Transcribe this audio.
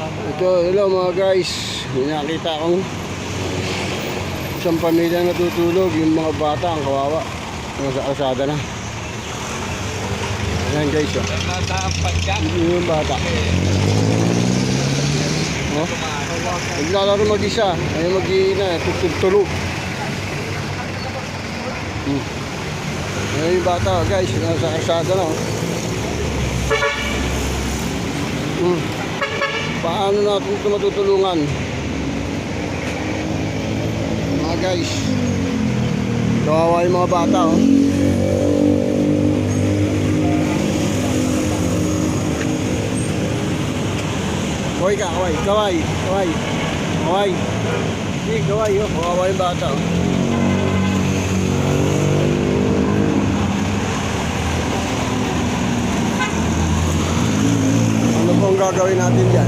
Ito, hello mga guys. May nakita akong isang pamilya natutulog. Yung mga bata, ang kawawa. Nasa kalsada na. Ayan guys, oh. Yung bata. Oh? Naglalaro mag-isa. Ayaw mag-iina, tutulog. Ayan yung bata, guys. Nasa kalsada na, oh. Paano natin ito matutulungan? Mga guys, kawawa yung mga bata, oh. Kaway ka, kaway, kaway, kaway, kaway. Hindi, kaway, oh. Kawawa yung bata, oh. Ano pong gagawin natin dyan?